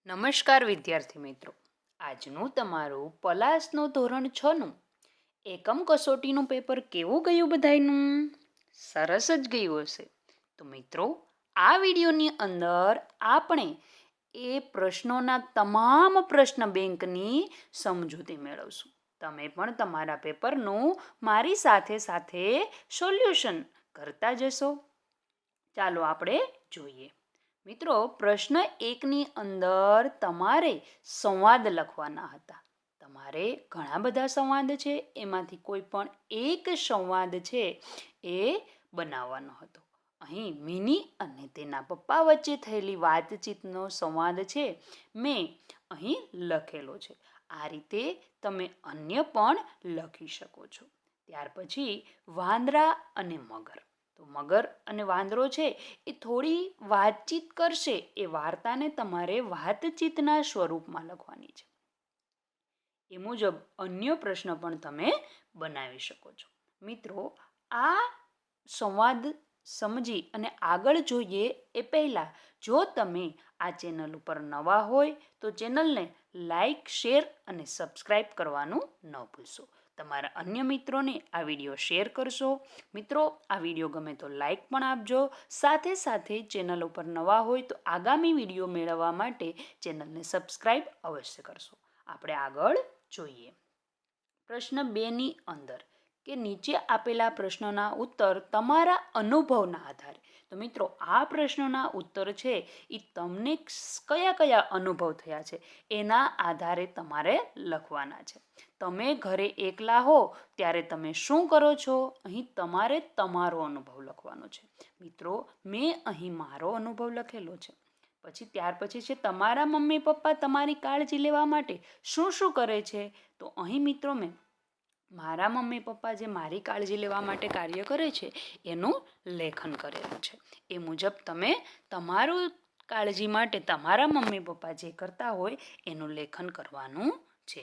નમસ્કાર વિદ્યાર્થી મિત્રો, આજનું તમારું પલાસનું ધોરણ 6નું એકમ કસોટીનું પેપર કેવું ગયું બધાયનું? સરસ જ ગયું હશે. તો મિત્રો, આ વિડીયોની અંદર આપણે એ પ્રશ્નોના તમામ પ્રશ્ન બેંકની સમજૂતી મેળવશું. તમે પણ તમારા પેપરનું મારી સાથે સાથે સોલ્યુશન કરતા જશો. ચાલો આપણે જોઈએ. મિત્રો, પ્રશ્ન 1ની અંદર તમારે સંવાદ લખવાના હતા. તમારે ઘણા બધા સંવાદ છે, એમાંથી કોઈ પણ એક સંવાદ છે એ બનાવવાનો હતો. અહીં મિની અને તેના પપ્પા વચ્ચે થયેલી વાતચીતનો સંવાદ છે મેં અહીં લખેલો છે. આ રીતે તમે અન્ય પણ લખી શકો છો. ત્યાર પછી વાંદરા અને મગર. તો મગર અને વાંદરો છે એ થોડી વાતચીત કરશે. એ વાર્તાને તમારે વાતચીતના સ્વરૂપમાં લખવાની છે. એ મુજબ અન્ય પ્રશ્ન પણ તમે બનાવી શકો છો. મિત્રો, આ સંવાદ સમજી અને આગળ જોઈએ એ પહેલાં જો તમે આ ચેનલ ઉપર નવા હોય તો ચેનલને લાઈક, શેર અને સબસ્ક્રાઈબ કરવાનું ન ભૂલશો. તમારા અન્ય મિત્રોને આ વિડીયો શેર કરશો. મિત્રો, આ વિડીયો ગમે તો લાઈક પણ આપજો. સાથે સાથે ચેનલ ઉપર નવા હોય તો આગામી વિડીયો મેળવવા માટે ચેનલને સબસ્ક્રાઈબ અવશ્ય કરશો. આપણે આગળ જોઈએ. પ્રશ્ન 2ની અંદર કે નીચે આપેલા પ્રશ્નોના ઉત્તર તમારા અનુભવના આધારે. તો મિત્રો, આ પ્રશ્નોના ઉત્તર છે એ તમને કયા કયા અનુભવ થયા છે એના આધારે તમારે લખવાના છે. તમે ઘરે એકલા હો ત્યારે તમે શું કરો છો? અહીં તમારે તમારો અનુભવ લખવાનો છે. મિત્રો, મેં અહીં મારો અનુભવ લખેલો છે. પછી ત્યાર પછી છે તમારા મમ્મી પપ્પા તમારી કાળજી લેવા માટે શું શું કરે છે? તો અહીં મિત્રો મેં મારા મમ્મી પપ્પા જે મારી કાળજી લેવા માટે કાર્ય કરે છે એનું લેખન કરેલું છે. એ મુજબ તમે તમારું કાળજી માટે તમારા મમ્મી પપ્પા જે કરતા હોય એનું લેખન કરવાનું છે.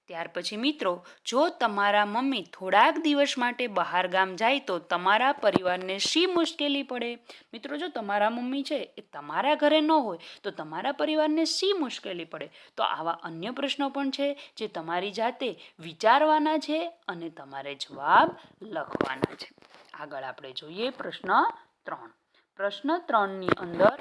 ત્યાર પછી મિત્રો, જો તમારા મમ્મી થોડાક દિવસ માટે બહાર ગામ જાય તો તમારા પરિવારને શી મુશ્કેલી પડે? મિત્રો, જો તમારા મમ્મી છે એ તમારા ઘરે ન હોય તો તમારા પરિવારને શી મુશ્કેલી પડે? તો આવા અન્ય પ્રશ્નો પણ છે જે તમારી જાતે વિચારવાના છે અને તમારે જવાબ લખવાના છે. આગળ આપણે જોઈએ પ્રશ્ન 3. પ્રશ્ન 3ની અંદર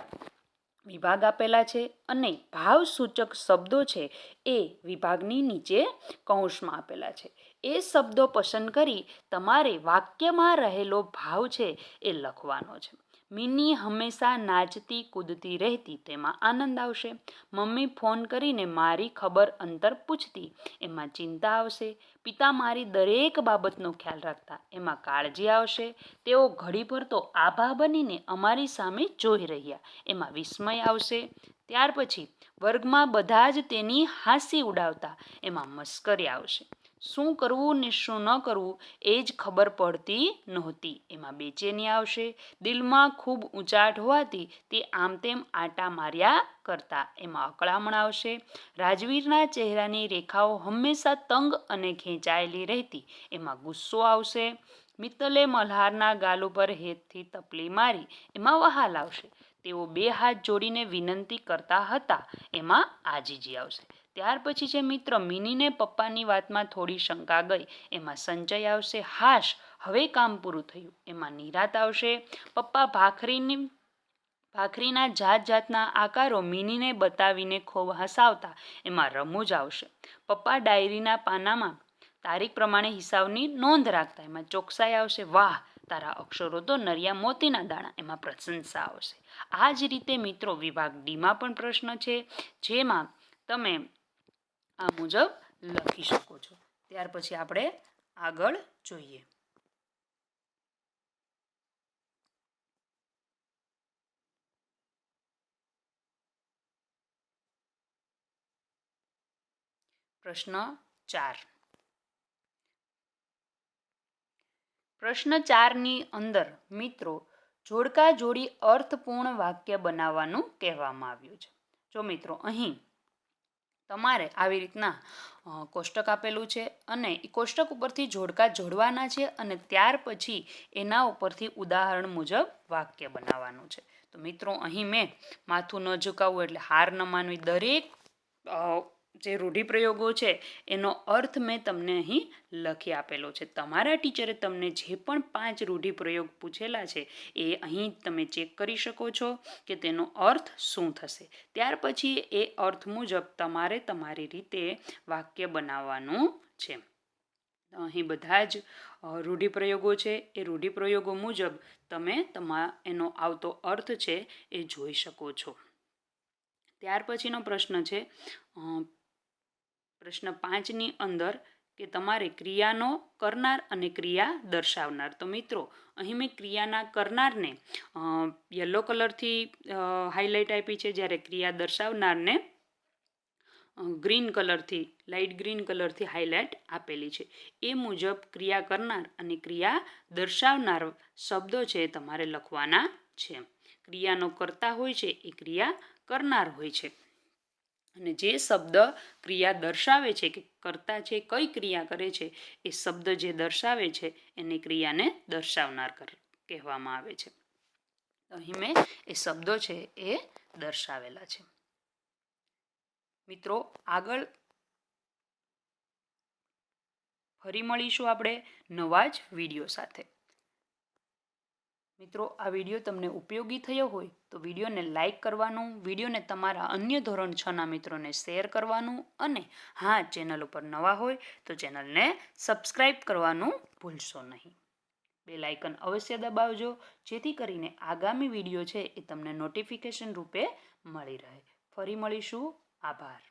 વિભાગ આપેલા છે અને ભાવસૂચક શબ્દો છે એ વિભાગની નીચે કૌંસમાં આપેલા છે. એ શબ્દો પસંદ કરી તમારે વાક્યમાં રહેલો ભાવ છે એ લખવાનો છે. મિની હંમેશા નાચતી કૂદતી રહેતી, તેમાં આનંદ આવશે. મમ્મી ફોન કરીને મારી ખબર અંતર પૂછતી, એમાં ચિંતા આવશે. પિતા મારી દરેક બાબતનો ખ્યાલ રાખતા, એમાં કાળજી આવશે. તેઓ ઘડીભર તો આભા બનીને અમારી સામે જોઈ રહ્યા, એમાં વિસ્મય આવશે. ત્યાર પછી વર્ગમાં બધા જ તેની હાંસી ઉડાવતા, એમાં મશ્કરી આવશે. શું કરવું ને શું ન કરવું એ જ ખબર પડતી નહોતી, એમાં બેચેની આવશે. દિલમાં ખૂબ ઊંચાટ હોવાથી તે આમ તેમ આંટા માર્યા કરતા, એમાં અકળામણ આવશે. રાજવીરના ચહેરાની રેખાઓ હંમેશા તંગ અને ખેંચાયેલી રહેતી, એમાં ગુસ્સો આવશે. મિત્તલે મલ્હારના ગાલ ઉપર હેતથી તપલી મારી, એમાં વહાલ આવશે. તેઓ 2 હાથ જોડીને વિનંતી કરતા હતા, એમાં આજીજી આવશે. ત્યાર પછી છે મિત્ર, મિનીને પપ્પાની વાતમાં થોડી શંકા ગઈ, એમાં સંચય આવશે. હાશ, હવે કામ પૂરું થયું, એમાં નિરાત આવશે. પપ્પા ભાખરીના જાત જાતના આકારો મિનીને બતાવીને ખૂબ હસાવતા, એમાં રમૂજ આવશે. પપ્પા ડાયરીના પાનામાં તારીખ પ્રમાણે હિસાબની નોંધ રાખતા, એમાં ચોકસાઈ આવશે. વાહ, તારા અક્ષરો તો નરિયા મોતીના દાણા, એમાં પ્રશંસા આવશે. આ જ રીતે મિત્રો વિભાગ ડીમાં પણ પ્રશ્ન છે જેમાં તમે આ મુજબ લખી શકો છો. ત્યાર પછી આપણે આગળ જોઈએ. પ્રશ્ન 4. પ્રશ્ન 4ની અંદર મિત્રો જોડકા જોડી અર્થપૂર્ણ વાક્ય બનાવવાનું કહેવામાં આવ્યું છે. જો મિત્રો અહીં તમારે આવી રીતના કોષ્ટક આપેલું છે અને એ કોષ્ટક ઉપરથી જોડકા જોડવાના છે અને ત્યાર પછી એના ઉપરથી ઉદાહરણ મુજબ વાક્ય બનાવવાનું છે. તો મિત્રો અહીં મેં માથું ન ઝુકાવવું એટલે હાર ન માનવી, દરેક જે રૂઢિપ્રયોગો છે એનો અર્થ મેં તમને અહીં લખી આપેલો છે. તમારા ટીચરે તમને જે પણ 5 રૂઢિપ્રયોગ પૂછેલા છે એ અહીં તમે ચેક કરી શકો છો કે તેનો અર્થ શું થશે. ત્યાર પછી એ અર્થ મુજબ તમારે તમારી રીતે વાક્ય બનાવવાનું છે. અહીં બધા જ રૂઢિપ્રયોગો છે. એ રૂઢિપ્રયોગો મુજબ તમે એનો આવતો અર્થ છે એ જોઈ શકો છો. ત્યાર પછીનો પ્રશ્ન છે પ્રશ્ન 5ની અંદર કે તમારે ક્રિયાનો કરનાર અને ક્રિયા દર્શાવનાર. તો મિત્રો અહીં મેં ક્રિયાના કરનારને યલો કલરથી હાઇલાઇટ આપી છે, જ્યારે ક્રિયા દર્શાવનારને ગ્રીન કલરથી, લાઇટ ગ્રીન કલરથી હાઇલાઇટ આપેલી છે. એ મુજબ ક્રિયા કરનાર અને ક્રિયા દર્શાવનાર શબ્દો છે તમારે લખવાના છે. ક્રિયાનો કર્તા હોય છે એ ક્રિયા કરનાર હોય છે અને જે શબ્દ ક્રિયા દર્શાવે છે કે કર્તા છે કઈ ક્રિયા કરે છે એ શબ્દ જે દર્શાવે છે એને ક્રિયાને દર્શાવનાર કહેવામાં આવે છે. અહીં મેં એ શબ્દો છે એ દર્શાવેલા છે. મિત્રો આગળ ફરી મળીશું આપણે નવા જ વિડીયો સાથે. મિત્રો આ વિડીયો તમને ઉપયોગી થયો હોય તો વિડીયોને લાઇક કરવાનું, વિડીયોને તમારા અન્ય ધોરણ 6ના મિત્રોને શેર કરવાનું અને હા, ચેનલ ઉપર નવા હોય તો ચેનલને સબસ્ક્રાઈબ કરવાનું ભૂલશો નહીં. બેલ આઇકન અવશ્ય દબાવજો જેથી કરીને આગામી વિડીયો છે એ તમને નોટિફિકેશન રૂપે મળી રહે. ફરી મળીશું. આભાર.